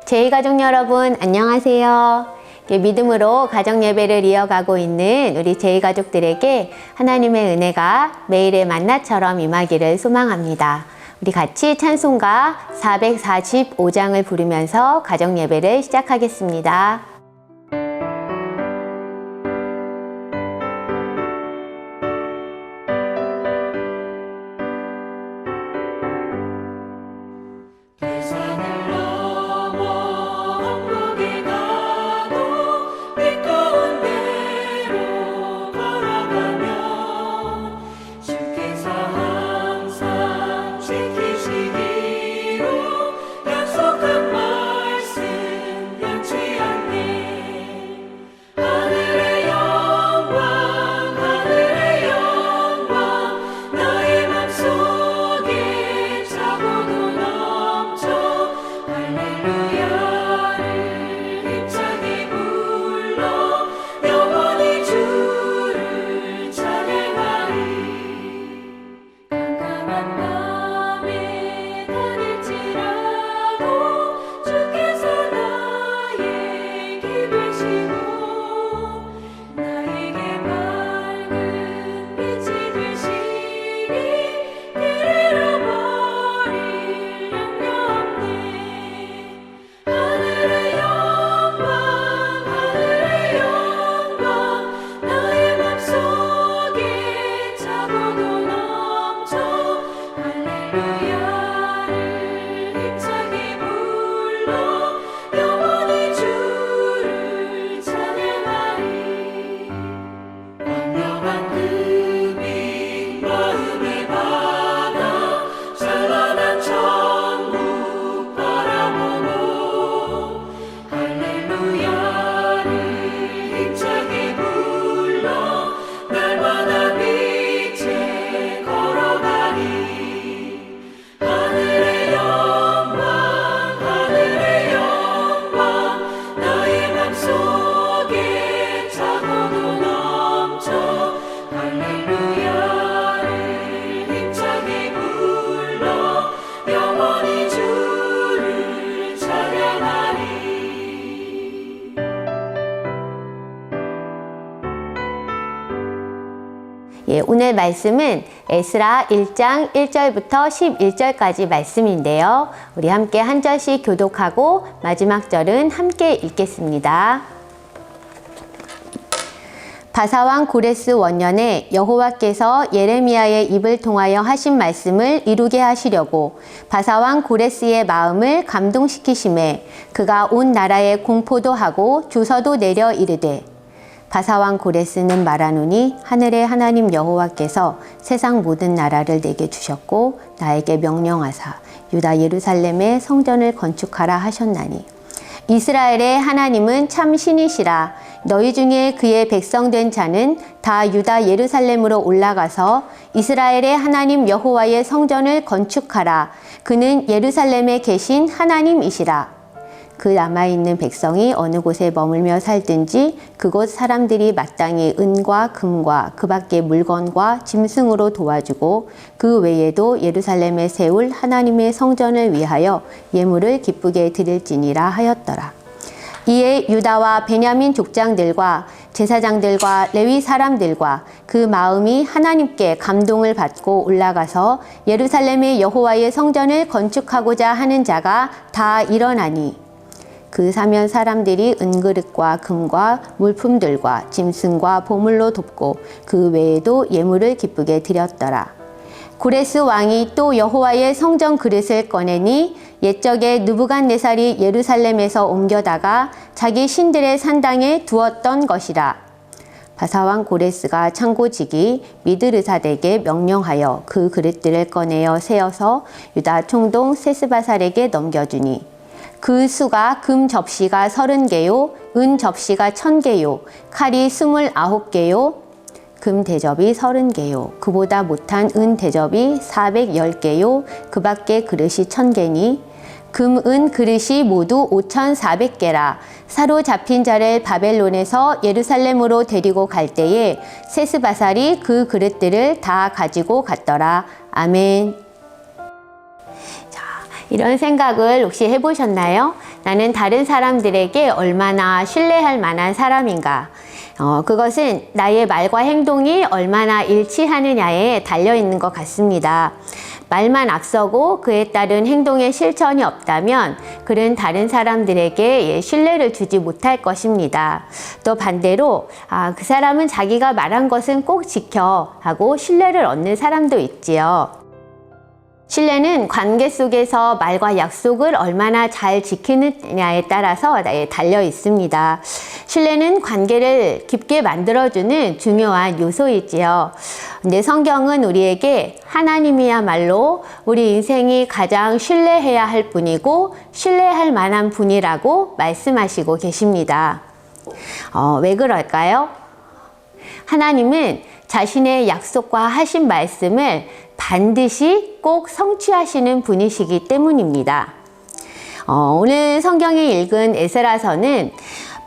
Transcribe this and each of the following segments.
제2가족 여러분 안녕하세요. 믿음으로 가정 예배를 이어가고 있는 우리 제2가족들에게 하나님의 은혜가 매일의 만나처럼 임하기를 소망합니다. 우리 같이 찬송가 445장을 부르면서 가정 예배를 시작하겠습니다. 오늘 말씀은 에스라 1장 1절부터 11절까지 말씀인데요. 우리 함께 한 절씩 교독하고 마지막 절은 함께 읽겠습니다. 바사왕 고레스 원년에 여호와께서 예레미야의 입을 통하여 하신 말씀을 이루게 하시려고 바사왕 고레스의 마음을 감동시키심에 그가 온 나라에 공포도 하고 주서도 내려 이르되 바사왕 고레스는 말하노니 하늘의 하나님 여호와께서 세상 모든 나라를 내게 주셨고 나에게 명령하사 유다 예루살렘에 성전을 건축하라 하셨나니 이스라엘의 하나님은 참 신이시라. 너희 중에 그의 백성 된 자는 다 유다 예루살렘으로 올라가서 이스라엘의 하나님 여호와의 성전을 건축하라. 그는 예루살렘에 계신 하나님이시라. 그 남아있는 백성이 어느 곳에 머물며 살든지 그곳 사람들이 마땅히 은과 금과 그 밖의 물건과 짐승으로 도와주고 그 외에도 예루살렘에 세울 하나님의 성전을 위하여 예물을 기쁘게 드릴지니라 하였더라. 이에 유다와 베냐민 족장들과 제사장들과 레위 사람들과 그 마음이 하나님께 감동을 받고 올라가서 예루살렘의 여호와의 성전을 건축하고자 하는 자가 다 일어나니 그 사면 사람들이 은그릇과 금과 물품들과 짐승과 보물로 돕고 그 외에도 예물을 기쁘게 드렸더라. 고레스 왕이 또 여호와의 성전 그릇을 꺼내니 옛적에 느부갓네살이 예루살렘에서 옮겨다가 자기 신들의 산당에 두었던 것이라. 바사왕 고레스가 창고지기 미드르사덱에게 명령하여 그 그릇들을 꺼내어 세어서 유다 총독 세스바살에게 넘겨주니 그 수가 금 접시가 30개요, 은 접시가 1000개요, 칼이 29개요, 금 대접이 30개요, 그보다 못한 은 대접이 410개요, 그 밖에 그릇이 1000개니, 금, 은 그릇이 모두 5400개라. 사로잡힌 자를 바벨론에서 예루살렘으로 데리고 갈 때에 세스바살이 그 그릇들을 다 가지고 갔더라. 아멘. 이런 생각을 혹시 해보셨나요? 나는 다른 사람들에게 얼마나 신뢰할 만한 사람인가? 그것은 나의 말과 행동이 얼마나 일치하느냐에 달려 있는 것 같습니다. 말만 앞서고 그에 따른 행동의 실천이 없다면 그는 다른 사람들에게 신뢰를 주지 못할 것입니다. 또 반대로 그 사람은 자기가 말한 것은 꼭 지켜 하고 신뢰를 얻는 사람도 있지요. 신뢰는 관계 속에서 말과 약속을 얼마나 잘 지키느냐에 따라서 달려 있습니다. 신뢰는 관계를 깊게 만들어주는 중요한 요소이지요. 근데 성경은 우리에게 하나님이야말로 우리 인생이 가장 신뢰해야 할 분이고 신뢰할 만한 분이라고 말씀하시고 계십니다. 왜 그럴까요? 하나님은 자신의 약속과 하신 말씀을 반드시 꼭 성취하시는 분이시기 때문입니다. 오늘 성경에 읽은 에스라서는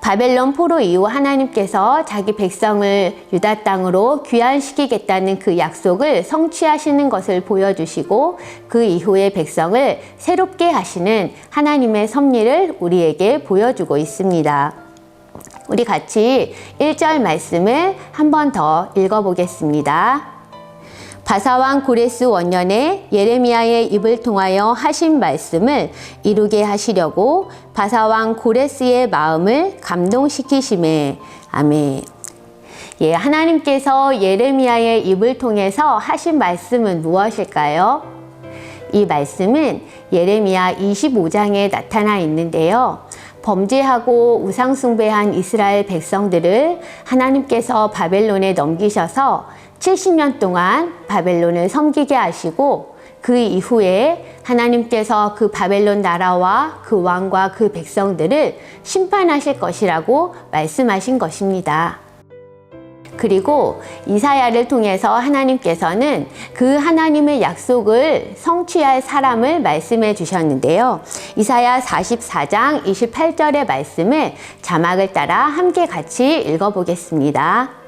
바벨론 포로 이후 하나님께서 자기 백성을 유다 땅으로 귀환시키겠다는 그 약속을 성취하시는 것을 보여주시고 그 이후의 백성을 새롭게 하시는 하나님의 섭리를 우리에게 보여주고 있습니다. 우리 같이 1절 말씀을 한 번 더 읽어보겠습니다. 바사왕 고레스 원년에 예레미야의 입을 통하여 하신 말씀을 이루게 하시려고 바사왕 고레스의 마음을 감동시키심에. 아멘. 하나님께서 예레미야의 입을 통해서 하신 말씀은 무엇일까요? 이 말씀은 예레미야 25장에 나타나 있는데요. 범죄하고 우상숭배한 이스라엘 백성들을 하나님께서 바벨론에 넘기셔서 70년 동안 바벨론을 섬기게 하시고 그 이후에 하나님께서 그 바벨론 나라와 그 왕과 그 백성들을 심판하실 것이라고 말씀하신 것입니다. 그리고 이사야를 통해서 하나님께서는 그 하나님의 약속을 성취할 사람을 말씀해 주셨는데요. 이사야 44장 28절의 말씀을 자막을 따라 함께 같이 읽어보겠습니다.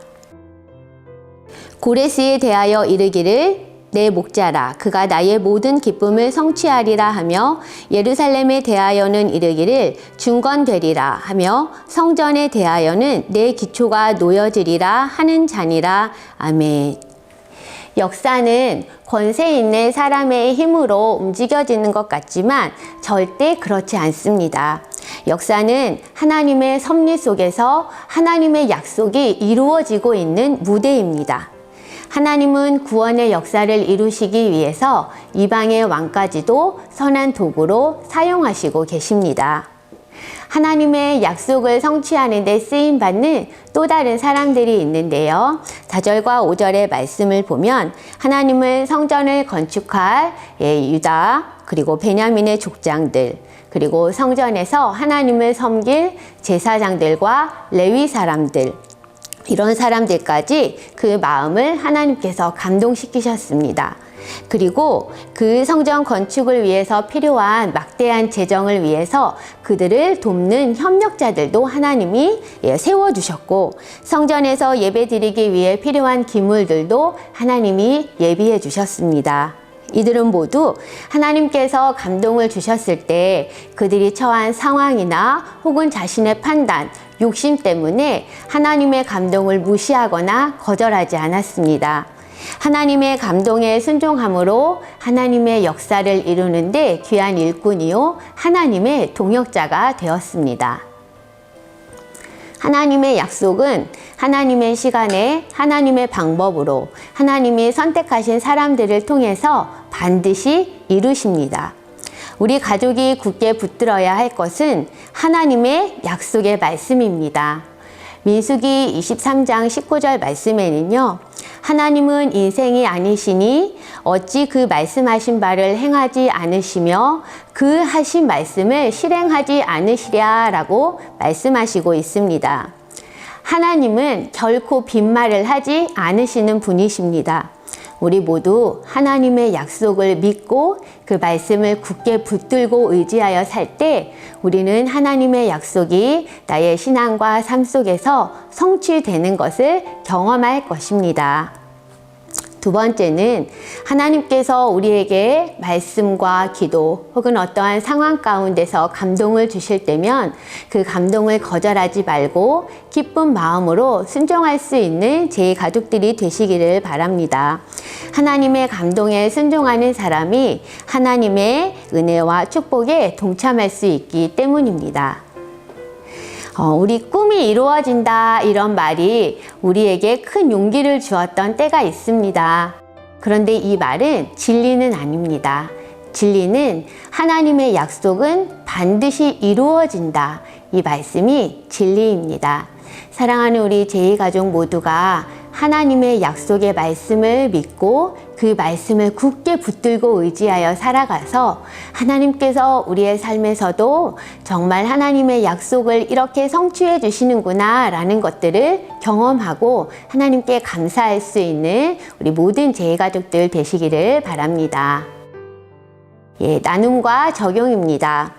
고레스에 대하여 이르기를 내 목자라 그가 나의 모든 기쁨을 성취하리라 하며 예루살렘에 대하여는 이르기를 중건되리라 하며 성전에 대하여는 내 기초가 놓여지리라 하는 자니라. 아멘. 역사는 권세 있는 사람의 힘으로 움직여지는 것 같지만 절대 그렇지 않습니다. 역사는 하나님의 섭리 속에서 하나님의 약속이 이루어지고 있는 무대입니다. 하나님은 구원의 역사를 이루시기 위해서 이방의 왕까지도 선한 도구로 사용하시고 계십니다. 하나님의 약속을 성취하는 데 쓰임받는 또 다른 사람들이 있는데요. 4절과 5절의 말씀을 보면 하나님은 성전을 건축할 유다 그리고 베냐민의 족장들 그리고 성전에서 하나님을 섬길 제사장들과 레위 사람들 이런 사람들까지 그 마음을 하나님께서 감동시키셨습니다. 그리고 그 성전 건축을 위해서 필요한 막대한 재정을 위해서 그들을 돕는 협력자들도 하나님이 세워주셨고 성전에서 예배드리기 위해 필요한 기물들도 하나님이 예비해 주셨습니다. 이들은 모두 하나님께서 감동을 주셨을 때 그들이 처한 상황이나 혹은 자신의 판단, 욕심 때문에 하나님의 감동을 무시하거나 거절하지 않았습니다. 하나님의 감동에 순종함으로 하나님의 역사를 이루는데 귀한 일꾼이요 하나님의 동역자가 되었습니다. 하나님의 약속은 하나님의 시간에 하나님의 방법으로 하나님이 선택하신 사람들을 통해서 반드시 이루십니다. 우리 가족이 굳게 붙들어야 할 것은 하나님의 약속의 말씀입니다. 민수기 23장 19절 말씀에는요. 하나님은 인생이 아니시니 어찌 그 말씀하신 바를 행하지 않으시며 그 하신 말씀을 실행하지 않으시랴 라고 말씀하시고 있습니다. 하나님은 결코 빈말을 하지 않으시는 분이십니다. 우리 모두 하나님의 약속을 믿고 그 말씀을 굳게 붙들고 의지하여 살 때 우리는 하나님의 약속이 나의 신앙과 삶 속에서 성취되는 것을 경험할 것입니다. 두 번째는 하나님께서 우리에게 말씀과 기도 혹은 어떠한 상황 가운데서 감동을 주실 때면 그 감동을 거절하지 말고 기쁜 마음으로 순종할 수 있는 제 가족들이 되시기를 바랍니다. 하나님의 감동에 순종하는 사람이 하나님의 은혜와 축복에 동참할 수 있기 때문입니다. 우리 꿈이 이루어진다 이런 말이 우리에게 큰 용기를 주었던 때가 있습니다. 그런데 이 말은 진리는 아닙니다. 진리는 하나님의 약속은 반드시 이루어진다. 이 말씀이 진리입니다. 사랑하는 우리 제2가족 모두가 하나님의 약속의 말씀을 믿고 그 말씀을 굳게 붙들고 의지하여 살아가서 하나님께서 우리의 삶에서도 정말 하나님의 약속을 이렇게 성취해 주시는구나 라는 것들을 경험하고 하나님께 감사할 수 있는 우리 모든 제2가족들 되시기를 바랍니다. 나눔과 적용입니다.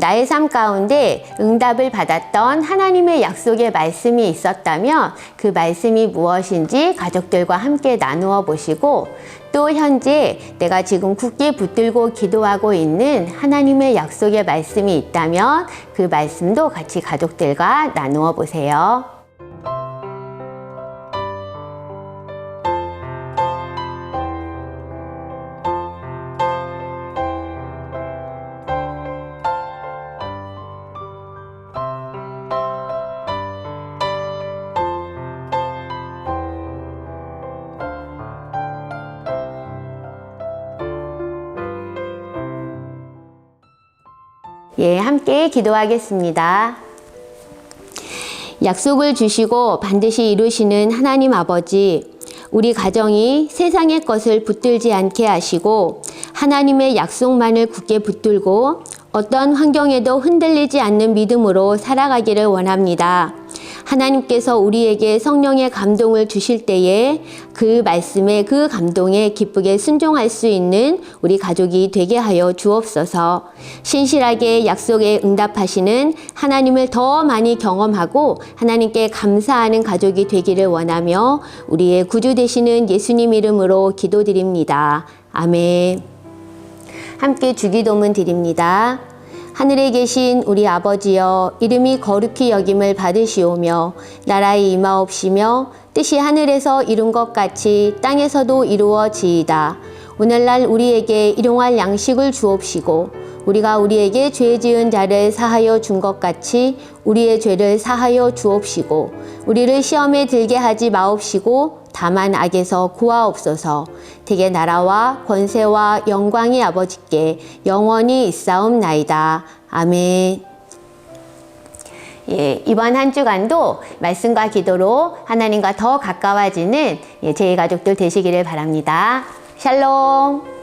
나의 삶 가운데 응답을 받았던 하나님의 약속의 말씀이 있었다면 그 말씀이 무엇인지 가족들과 함께 나누어 보시고 또 현재 내가 지금 굳게 붙들고 기도하고 있는 하나님의 약속의 말씀이 있다면 그 말씀도 같이 가족들과 나누어 보세요. 함께 기도하겠습니다. 약속을 주시고 반드시 이루시는 하나님 아버지, 우리 가정이 세상의 것을 붙들지 않게 하시고 하나님의 약속만을 굳게 붙들고 어떤 환경에도 흔들리지 않는 믿음으로 살아가기를 원합니다. 하나님께서 우리에게 성령의 감동을 주실 때에 그 말씀에 그 감동에 기쁘게 순종할 수 있는 우리 가족이 되게 하여 주옵소서. 신실하게 약속에 응답하시는 하나님을 더 많이 경험하고 하나님께 감사하는 가족이 되기를 원하며 우리의 구주 되시는 예수님 이름으로 기도드립니다. 아멘. 함께 주기도문 드립니다. 하늘에 계신 우리 아버지여, 이름이 거룩히 여김을 받으시오며 나라의 임하옵시며 뜻이 하늘에서 이룬 것 같이 땅에서도 이루어지이다. 오늘날 우리에게 일용할 양식을 주옵시고 우리가 우리에게 죄 지은 자를 사하여 준 것 같이 우리의 죄를 사하여 주옵시고 우리를 시험에 들게 하지 마옵시고 다만 악에서 구하옵소서. 대개 나라와 권세와 영광이 아버지께 영원히 있사옵나이다. 아멘. 이번 한 주간도 말씀과 기도로 하나님과 더 가까워지는 제2가족들 되시기를 바랍니다. 샬롬.